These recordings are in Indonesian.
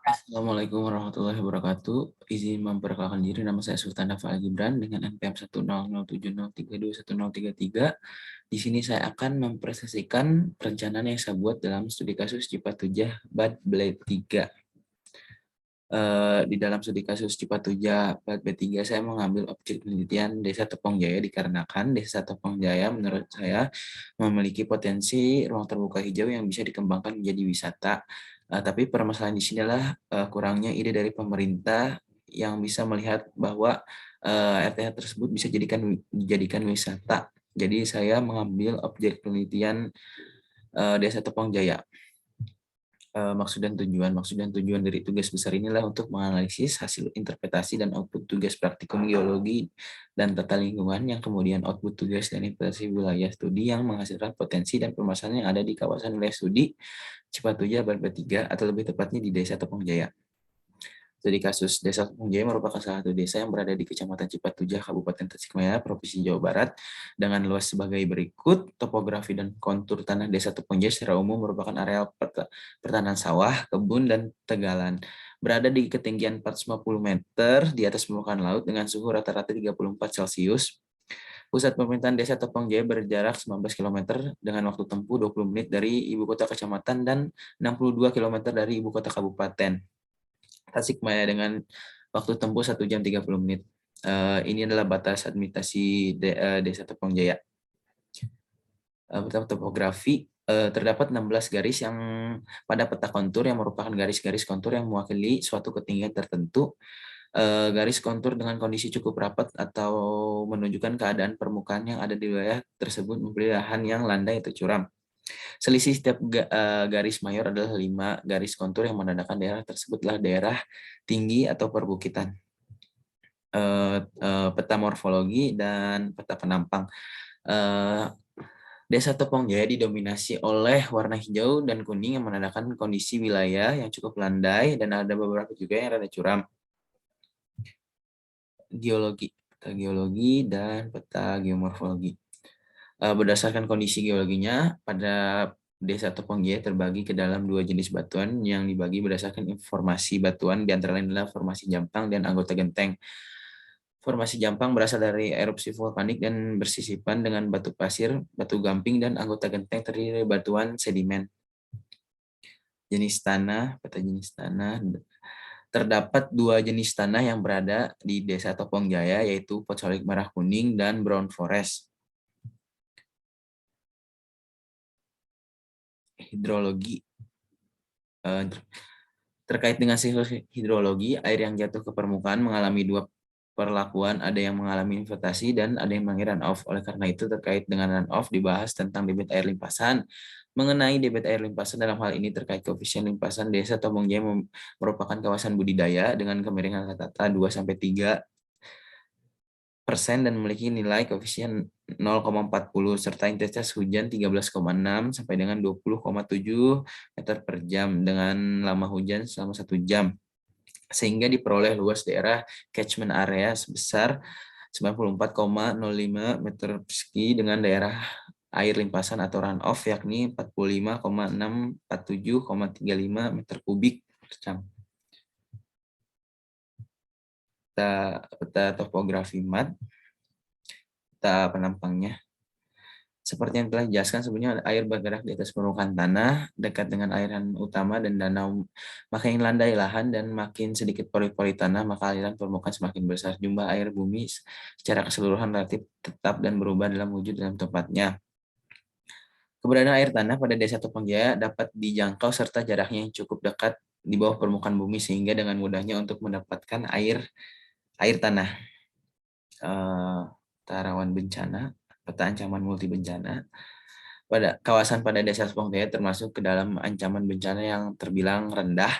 Assalamualaikum warahmatullahi wabarakatuh. Izin memperkenalkan diri, nama saya Sultan Dafal Gibran dengan NPM 10070311033. Di sini saya akan mempresentasikan perencanaan yang saya buat dalam studi kasus Cipatujah Bad Blade 3. Di dalam studi kasus Cipatujah Bad Blade 3, saya mengambil objek penelitian Desa Tepong Jaya dikarenakan Desa Tepong Jaya menurut saya memiliki potensi ruang terbuka hijau yang bisa dikembangkan menjadi wisata. Tapi permasalahan di sini adalah kurangnya ide dari pemerintah yang bisa melihat bahwa RTH tersebut bisa dijadikan wisata. Jadi saya mengambil objek penelitian Desa Tepong Jaya. Maksud dan tujuan dari tugas besar inilah untuk menganalisis hasil interpretasi dan output tugas praktikum geologi dan tata lingkungan yang kemudian output tugas dan interpretasi wilayah studi yang menghasilkan potensi dan permasalahan yang ada di kawasan wilayah studi Cipatujah Bad 3 atau lebih tepatnya di Desa Tepong Jaya. Studi kasus Desa Tepong Jaya merupakan salah satu desa yang berada di Kecamatan Cipatujah, Kabupaten Tasikmalaya, Provinsi Jawa Barat, dengan luas sebagai berikut. Topografi dan kontur tanah Desa Tepong Jaya secara umum merupakan areal pertanian sawah, kebun, dan tegalan. Berada di ketinggian 450 meter di atas permukaan laut dengan suhu rata-rata 34 Celcius. Pusat pemerintahan Desa Tepong Jaya berjarak 19 km dengan waktu tempuh 20 menit dari ibu kota kecamatan dan 62 km dari ibu kota kabupaten Tasikmalaya dengan waktu tempuh 1 jam 30 menit. Ini adalah batas administrasi Desa Tepong Jaya. Topografi, terdapat 16 garis yang pada peta kontur yang merupakan garis-garis kontur yang mewakili suatu ketinggian tertentu. Garis kontur dengan kondisi cukup rapat atau menunjukkan keadaan permukaan yang ada di wilayah tersebut memberi lahan yang landai atau curam. Selisih setiap garis mayor adalah 5 garis kontur yang menandakan daerah tersebutlah daerah tinggi atau perbukitan. Peta morfologi dan peta penampang. Desa Tepong Jaya didominasi oleh warna hijau dan kuning yang menandakan kondisi wilayah yang cukup landai dan ada beberapa juga yang rada curam. Peta geologi dan peta geomorfologi. Berdasarkan kondisi geologinya, pada Desa Tepong Jaya terbagi ke dalam 2 jenis batuan yang dibagi berdasarkan informasi batuan, di antara lain adalah formasi Jampang dan anggota genteng. Formasi Jampang berasal dari erupsi vulkanik dan bersisipan dengan batu pasir, batu gamping, dan anggota genteng terdiri dari batuan sedimen. Jenis tanah, peta jenis tanah. Terdapat 2 jenis tanah yang berada di Desa Tepong Jaya, yaitu potsolik merah kuning dan brown forest. Hidrologi. Terkait dengan siklus hidrologi, air yang jatuh ke permukaan mengalami 2 perlakuan, ada yang mengalami infiltrasi dan ada yang mengalami runoff. Oleh karena itu, terkait dengan runoff dibahas tentang debit air limpasan. Mengenai debit air limpasan dalam hal ini terkait koefisien limpasan, Desa Tepong Jaya merupakan kawasan budidaya dengan kemiringan rata-rata 2-3% dan memiliki nilai koefisien 0,40 serta intensitas hujan 13,6 sampai dengan 20,7 meter per jam dengan lama hujan selama 1 jam, sehingga diperoleh luas daerah catchment area sebesar 94,05 meter persegi dengan daerah air limpasan atau runoff yakni 45,647,35 meter kubik per jam. Peta topografi MAD, peta penampangnya. Seperti yang telah dijelaskan sebelumnya, air bergerak di atas permukaan tanah dekat dengan aliran utama dan danau. Makin landai lahan dan makin sedikit pori-pori tanah, maka aliran permukaan semakin besar. Jumlah air bumi secara keseluruhan relatif tetap dan berubah dalam wujud dalam tempatnya. Keberadaan air tanah pada Desa Tepong Jaya dapat dijangkau serta jaraknya yang cukup dekat di bawah permukaan bumi sehingga dengan mudahnya untuk mendapatkan air tanah. Rawan bencana, peta ancaman multi bencana. Pada kawasan pada Desa Tepong Jaya termasuk ke dalam ancaman bencana yang terbilang rendah.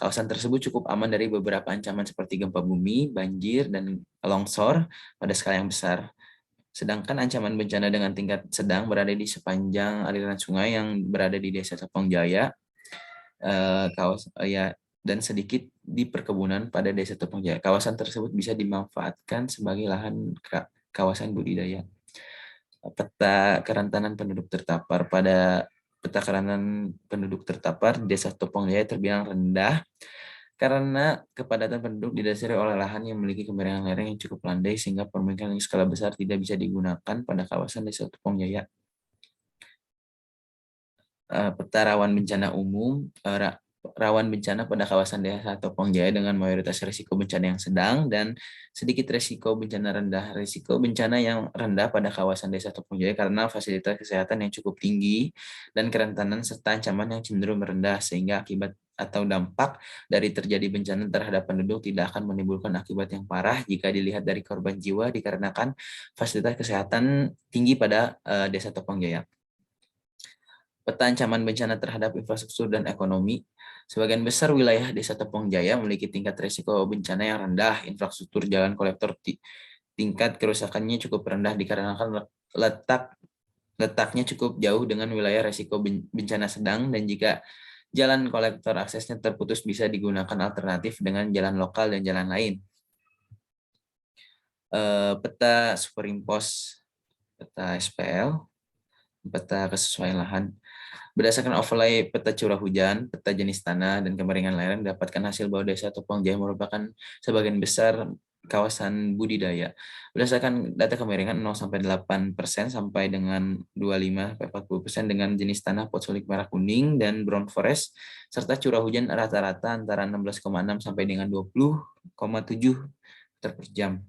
Kawasan tersebut cukup aman dari beberapa ancaman seperti gempa bumi, banjir, dan longsor pada skala yang besar. Sedangkan ancaman bencana dengan tingkat sedang berada di sepanjang aliran sungai yang berada di Desa Tepong Jaya, dan sedikit di perkebunan pada Desa Tepong Jaya. Kawasan tersebut bisa dimanfaatkan sebagai lahan kawasan budidaya. Peta kerentanan penduduk terpapar pada Peta kerawanan penduduk terpapar di Desa Topong Jaya terbilang rendah karena kepadatan penduduk didasari oleh lahan yang memiliki kemiringan lereng yang cukup landai sehingga permukiman skala besar tidak bisa digunakan pada kawasan Desa Topong Jaya. Peta rawan bencana umum, rawan bencana pada kawasan Desa Topong Jaya dengan mayoritas risiko bencana yang sedang dan sedikit risiko bencana rendah. Risiko bencana yang rendah pada kawasan Desa Topong Jaya karena fasilitas kesehatan yang cukup tinggi dan kerentanan serta ancaman yang cenderung rendah sehingga akibat atau dampak dari terjadi bencana terhadap penduduk tidak akan menimbulkan akibat yang parah jika dilihat dari korban jiwa dikarenakan fasilitas kesehatan tinggi pada Desa Topong Jaya. Peta ancaman bencana terhadap infrastruktur dan ekonomi. Sebagian besar wilayah Desa Tepong Jaya memiliki tingkat risiko bencana yang rendah. Infrastruktur jalan kolektor tingkat kerusakannya cukup rendah dikarenakan letaknya cukup jauh dengan wilayah risiko bencana sedang, dan jika jalan kolektor aksesnya terputus bisa digunakan alternatif dengan jalan lokal dan jalan lain. Peta superimpos, peta SPL, peta kesesuaian lahan. Berdasarkan overlay peta curah hujan, peta jenis tanah, dan kemiringan lereng, dapatkan hasil bahwa Desa Topong Jaya merupakan sebagian besar kawasan budidaya. Berdasarkan data kemiringan 0-8% sampai dengan 25-40% dengan jenis tanah potsolik merah kuning dan brown forest, serta curah hujan rata-rata antara 16,6 sampai dengan 20,7 liter per jam.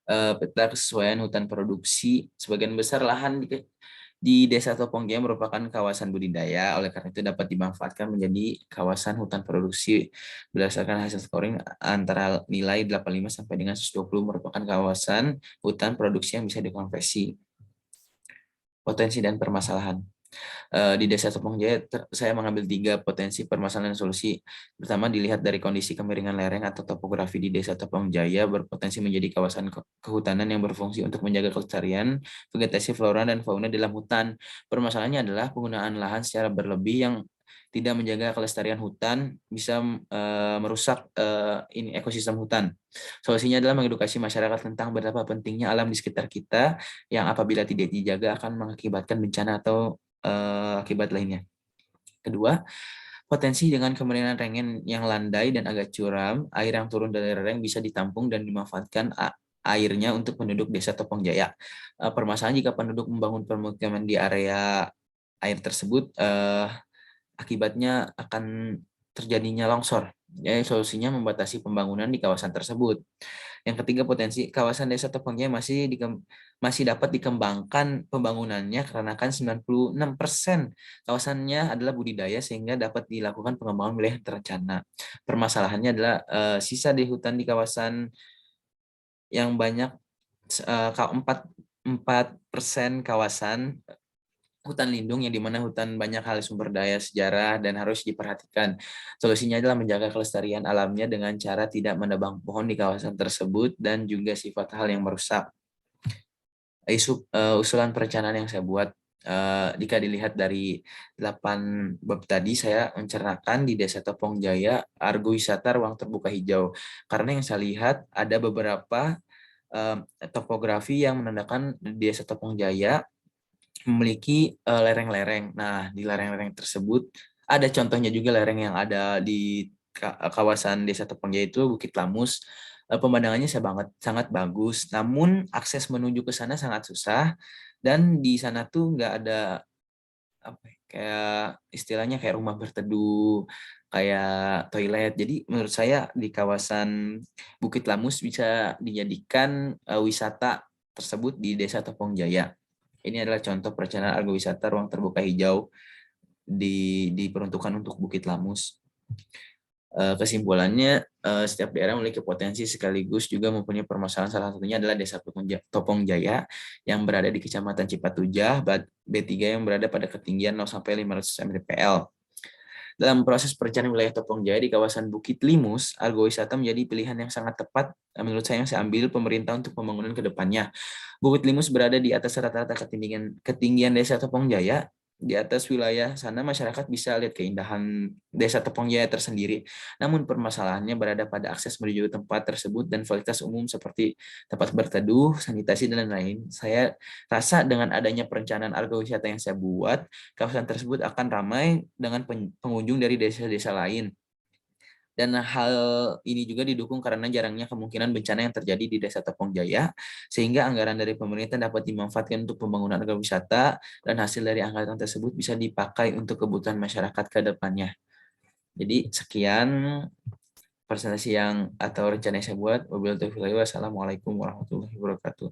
Peta kesesuaian hutan produksi, sebagian besar lahan di Desa Topong Jaya merupakan kawasan budidaya, oleh karena itu dapat dimanfaatkan menjadi kawasan hutan produksi. Berdasarkan hasil scoring antara nilai 85 sampai dengan 120 merupakan kawasan hutan produksi yang bisa dikonversi. Potensi dan permasalahan. Di Desa Topong Jaya saya mengambil 3 potensi permasalahan dan solusi. Pertama, dilihat dari kondisi kemiringan lereng atau topografi di Desa Topong Jaya berpotensi menjadi kawasan kehutanan yang berfungsi untuk menjaga kelestarian vegetasi flora dan fauna dalam hutan. Permasalahannya adalah penggunaan lahan secara berlebih yang tidak menjaga kelestarian hutan bisa merusak ini ekosistem hutan. Solusinya adalah mengedukasi masyarakat tentang betapa pentingnya alam di sekitar kita yang apabila tidak dijaga akan mengakibatkan bencana atau akibat lainnya. Kedua, potensi dengan kemiringan lereng yang landai dan agak curam, air yang turun dari lereng bisa ditampung dan dimanfaatkan airnya untuk penduduk Desa Topong Jaya. Permasalahan jika penduduk membangun permukiman di area air tersebut, akibatnya akan terjadinya longsor. Ya, solusinya membatasi pembangunan di kawasan tersebut. Yang ketiga, potensi kawasan Desa Topong Jaya masih dapat dikembangkan pembangunannya karena kan 96% kawasannya adalah budidaya sehingga dapat dilakukan pengembangan wilayah terencana. Permasalahannya adalah sisa di hutan di kawasan yang banyak, 4% kawasan hutan lindung yang dimana hutan banyak hal sumber daya sejarah dan harus diperhatikan. Solusinya adalah menjaga kelestarian alamnya dengan cara tidak menebang pohon di kawasan tersebut dan juga sifat hal yang merusak. Usulan perencanaan yang saya buat, jika dilihat dari 8 bab tadi, saya mencernakan di Desa Topong Jaya Argo Wisata Ruang Terbuka Hijau. Karena yang saya lihat ada beberapa topografi yang menandakan Desa Topong Jaya memiliki lereng-lereng. Nah, di lereng-lereng tersebut ada contohnya juga lereng yang ada di kawasan Desa Tepang yaitu Bukit Lamus. Pemandangannya sangat bagus, namun akses menuju ke sana sangat susah dan di sana tuh nggak ada apa ya, kayak istilahnya kayak rumah berteduh, kayak toilet. Jadi menurut saya di kawasan Bukit Lamus bisa dijadikan wisata tersebut di Desa Topong Jaya. Ini adalah contoh perencanaan agrowisata ruang terbuka hijau diperuntukkan untuk Bukit Lamus. Kesimpulannya, setiap daerah memiliki potensi sekaligus juga mempunyai permasalahan. Salah satunya adalah Desa Topong Jaya yang berada di Kecamatan Cipatujah, B3 yang berada pada ketinggian 0-500 mdpl. Dalam proses perencanaan wilayah Topong Jaya di kawasan Bukit Limus, agrowisata menjadi pilihan yang sangat tepat menurut saya yang saya ambil pemerintah untuk pembangunan ke depannya. Bukit Limus berada di atas rata-rata ketinggian Desa Topong Jaya Di atas wilayah sana masyarakat bisa lihat keindahan Desa Tepong Jaya tersendiri. Namun permasalahannya berada pada akses menuju tempat tersebut dan fasilitas umum seperti tempat berteduh, sanitasi, dan lain-lain. Saya rasa dengan adanya perencanaan agrowisata yang saya buat, kawasan tersebut akan ramai dengan pengunjung dari desa-desa lain. Dan hal ini juga didukung karena jarangnya kemungkinan bencana yang terjadi di Desa Tepong Jaya, sehingga anggaran dari pemerintah dapat dimanfaatkan untuk pembangunan agrowisata, dan hasil dari anggaran tersebut bisa dipakai untuk kebutuhan masyarakat ke depannya. Jadi sekian presentasi yang atau rencana yang saya buat. Wassalamualaikum warahmatullahi wabarakatuh.